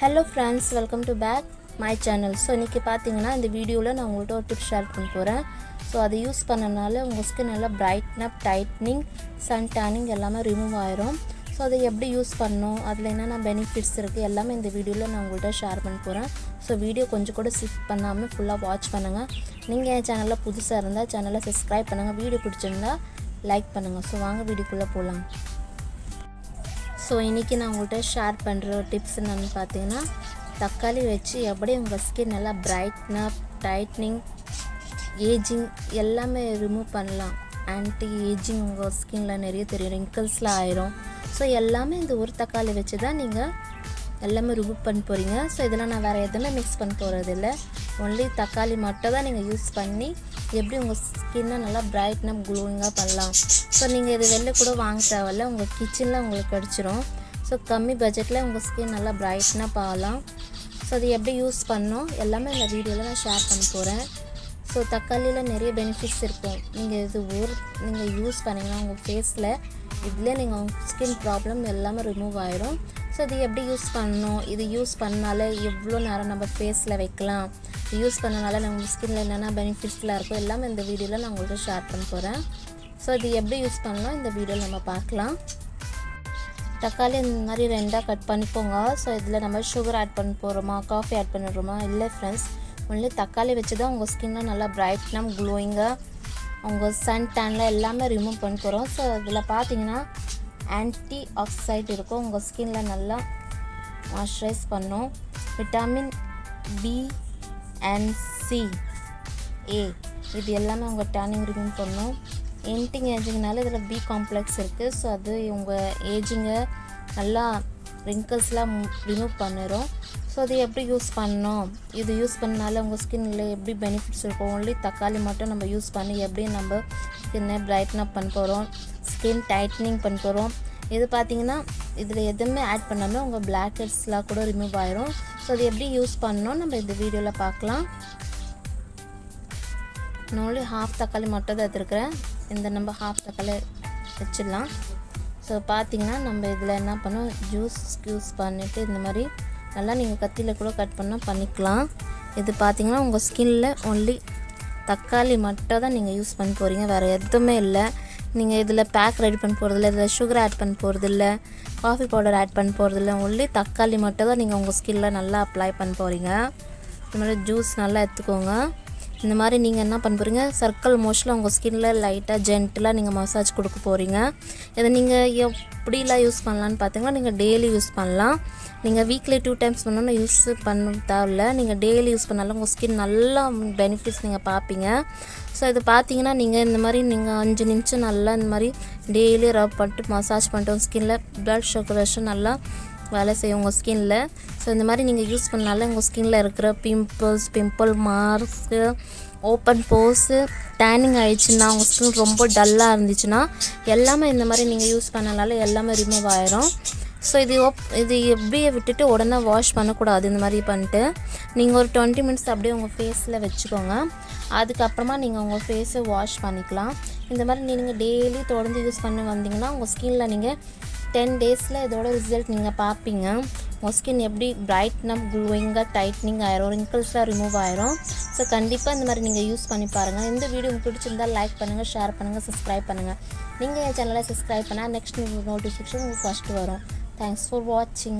Hello friends, welcome to back my channel. So இன்னைக்கு பாத்தீங்கன்னா இந்த வீடியோல நான் உங்கள்ட்ட ஒரு டிப் ஷேர் பண்ண போறேன். So அதை யூஸ் பண்ணனால உங்க ஸ்கின் நல்லா பிரைட்டன் அப், டைட்டனிங், சன் டேனிங் எல்லாமே ரிமூவ் ஆயிரும். So அதை எப்படி யூஸ் பண்ணனும், அதுல என்னென்ன பெனிஃபிட்ஸ் இருக்கு எல்லாமே இந்த வீடியோல நான் உங்கள்ட்ட ஷேர் பண்ண போறேன். So வீடியோ கொஞ்சம் கூட ஸ்கிப் பண்ணாம ஃபுல்லா வாட்ச் பண்ணுங்க. நீங்க என் சேனல்ல புதுசா இருந்தா சேனலை சப்ஸ்கிரைப் பண்ணுங்க. வீடியோ பிடிச்சிருந்தா லைக் பண்ணுங்க. So வாங்க வீடியோக்குள்ள போலாம். ஸோ இன்றைக்கி நான் உங்கள்கிட்ட ஷேர் பண்ணுற டிப்ஸ் என்னென்னு பார்த்தீங்கன்னா, தக்காளி வச்சு எப்படி உங்கள் ஸ்கின் நல்லா பிரைட்னப், டைட்னிங், ஏஜிங் எல்லாமே ரிமூவ் பண்ணலாம். ஆன்டி ஏஜிங் உங்கள் ஸ்கின்னில் நிறைய தெரியும், ரிங்கிள்ஸ்லாம் ஆயிரும். ஸோ எல்லாமே இந்த ஒரு தக்காளி வச்சு தான் நீங்கள் எல்லாமே ரிமூவ் பண்ண போகிறீங்க. ஸோ இதெல்லாம் நான் வேறு எதுவுமே மிக்ஸ் பண்ண போகிறது இல்லை. ஒன்லி தக்காளி மட்டும் தான் நீங்கள் யூஸ் பண்ணி எப்படி உங்கள் ஸ்கின்னை நல்லா பிரைட்னப், க்ளோயிங்காக பண்ணலாம். ஸோ நீங்கள் இது வெளில கூட வாங்க தேவையில்ல, உங்கள் கிச்சனில் உங்களுக்கு கிடச்சிரும். ஸோ கம்மி பட்ஜெட்டில் உங்கள் ஸ்கின் நல்லா பிரைட்னப் ஆகலாம். ஸோ அது எப்படி யூஸ் பண்ணோம் எல்லாமே இந்த வீடியோவில் நான் ஷேர் பண்ண போகிறேன். ஸோ தக்காளியில் நிறைய பெனிஃபிட்ஸ் இருக்கும். நீங்கள் யூஸ் பண்ணிங்கன்னா உங்கள் ஃபேஸில் இதில் நீங்கள் உங்கள் ஸ்கின் ப்ராப்ளம் எல்லாமே ரிமூவ் ஆயிரும். ஸோ இது எப்படி யூஸ் பண்ணணும், இது யூஸ் பண்ணால எவ்வளோ நேரம் நம்ம ஃபேஸில் வைக்கலாம், இது யூஸ் பண்ணனால நம்ம ஸ்கின்னில் என்னென்ன பெனிஃபிட்ஸ்லாம் இருக்கும் எல்லாமே இந்த வீடியோவில் நான் உங்களுக்கு ஷேர் பண்ண போகிறேன். ஸோ இது எப்படி யூஸ் பண்ணலாம் இந்த வீடியோவில் நம்ம பார்க்கலாம். தக்காளி இந்த மாதிரி ரெண்டாக கட் பண்ணிப்போங்க. ஸோ இதில் நம்ம சுகர் ஆட் பண்ண போகிறோமா, காஃபி ஆட் பண்ணிடுறோமா? இல்லை ஃப்ரெண்ட்ஸ், ஒன்லி தக்காளி வச்சு தான் உங்கள் ஸ்கின்னை நல்லா பிரைட்னாக, க்ளோயிங்காக, உங்கள் சன் டேனில் எல்லாமே ரிமூவ் பண்ண போகிறோம். ஸோ இதில் பார்த்தீங்கன்னா ஆன்டி ஆக்சைட் இருக்கும், உங்கள் ஸ்கின்னில் நல்லா மாய்ஸ்சரைஸ் பண்ணும். விட்டமின் பி அண்ட் சி, ஏ இது எல்லாமே உங்கள் டேனிங் ரிமூவ் பண்ணும். ஆன்டி ஏஜிங்னால இதில் பி காம்ப்ளெக்ஸ் இருக்குது. ஸோ அது உங்கள் ஏஜிங்கை நல்லா ரிங்கிள்ஸ்லாம் ரிமூவ் பண்ணிடும். ஸோ அது எப்படி யூஸ் பண்ணணும், இது யூஸ் பண்ணனால உங்கள் ஸ்கின்னில் எப்படி பெனிஃபிட்ஸ் இருக்கும். ஒன்லி தக்காளி மட்டும் நம்ம யூஸ் பண்ணி எப்படி நம்ம ஸ்கின்னை பிரைட்னப் பண்ண போகிறோம், ஸ்கின் டைட்னிங் பண்ண போகிறோம். இது பார்த்திங்கன்னா இதில் எதுவுமே ஆட் பண்ணாமல் உங்கள் பிளாக் ஹெட்ஸ்லாம் கூட ரிமூவ் ஆயிரும். ஸோ அது எப்படி யூஸ் பண்ணணும் நம்ம இந்த வீடியோவில் பார்க்கலாம். நான் ஒன்லி ஹாஃப் தக்காளி மட்டும் தான் எடுத்துருக்கிறேன். இந்த நம்ம ஹாஃப் தக்காளி வச்சிடலாம். ஸோ பார்த்திங்கன்னா நம்ம இதில் என்ன பண்ணோம், ஜூஸ் யூஸ் பண்ணிவிட்டு இந்த மாதிரி நல்லா நீங்கள் கத்தியில் கூட கட் பண்ணிக்கலாம். இது பார்த்திங்கன்னா உங்கள் ஸ்கின்னில் ஒன்லி தக்காளி மட்டும் தான் நீங்கள் யூஸ் பண்ண போகிறீங்க, வேறு எதுவுமே இல்லை. நீங்கள் இதில் பேக் ரெடி பண்ண போகிறதில்ல, இதில் சுகர் ஆட் பண்ண போகிறதில்ல, காஃபி பவுடர் ஆட் பண்ண போகிறதில்ல. ஒன்லி தக்காளி மட்டும் தான் நீங்கள் உங்கள் ஸ்கின்னில் நல்லா அப்ளை பண்ண போகிறீங்க. இந்த மாதிரி ஜூஸ் நல்லா எடுத்துக்கோங்க. இந்த மாதிரி நீங்கள் என்ன பண்ண போகிறீங்க, சர்க்கிள் மோஷனில் உங்கள் ஸ்கின்னில் லைட்டாக ஜென்டிலாக நீங்கள் மசாஜ் கொடுக்க போகிறீங்க. இதை நீங்கள் எப்படிலாம் யூஸ் பண்ணலான்னு பார்த்தீங்கன்னா, நீங்கள் டெய்லி யூஸ் பண்ணலாம். நீங்கள் வீக்லி 2 times பண்ணணும்னு யூஸ் பண்ண தேவையில்ல. நீங்கள் டெய்லி யூஸ் பண்ணாலும் உங்கள் ஸ்கின் நல்லா பெனிஃபிட்ஸ் நீங்கள் பார்ப்பீங்க. ஸோ இது பார்த்தீங்கன்னா நீங்கள் இந்த மாதிரி நீங்கள் 5 நிமிஷம் நல்லா இந்த மாதிரி டெய்லி ரப் பண்ணிட்டு மசாஜ் பண்ணிட்டு உங்கள் ஸ்கின்னில் ப்ளட் சர்க்குலேஷன் நல்லா வேலை செய்யும் உங்கள் ஸ்கின்னில். ஸோ இந்த மாதிரி நீங்கள் யூஸ் பண்ணால உங்கள் ஸ்கின்னில் இருக்கிற pimple marks, open pores, tanning ஆயிடுச்சுன்னா, உங்கள் ஸ்கின் ரொம்ப டல்லாக இருந்துச்சுன்னா எல்லாமே இந்த மாதிரி நீங்கள் யூஸ் பண்ணனால எல்லாமே ரிமூவ் ஆயிரும். ஸோ இது எப்படியே விட்டுட்டு உடனே வாஷ் பண்ணக்கூடாது. இந்த மாதிரி பண்ணிட்டு நீங்கள் ஒரு 20 minutes அப்படியே உங்கள் ஃபேஸில் வச்சுக்கோங்க. அதுக்கப்புறமா நீங்கள் உங்கள் ஃபேஸை வாஷ் பண்ணிக்கலாம். இந்த மாதிரி நீங்கள் டெய்லி தொடர்ந்து யூஸ் பண்ணி வந்தீங்கன்னா உங்கள் ஸ்கின்னில் நீங்கள் 10 daysல இதோட ரிசல்ட் நீங்கள் பார்ப்பீங்க. உங்கள் ஸ்கின் எப்படி பிரைட்னப், க்ளோயிங்காக, டைட்னிங் ஆயிரும், ரிங்கிள்ஸ்லாம் ரிமூவ் ஆயிரும். ஸோ கண்டிப்பாக இந்த மாதிரி நீங்கள் யூஸ் பண்ணி பாருங்கள். இந்த வீடியோ உங்களுக்கு பிடிச்சிருந்தால் லைக் பண்ணுங்கள், ஷேர் பண்ணுங்கள், சப்ஸ்கிரைப் பண்ணுங்கள். நீங்கள் என் சேனலை சப்ஸ்கிரைப் பண்ணால் நெக்ஸ்ட் நோட்டிஃபிகேஷன் உங்களுக்கு ஃபஸ்ட்டு வரும். Thanks for watching.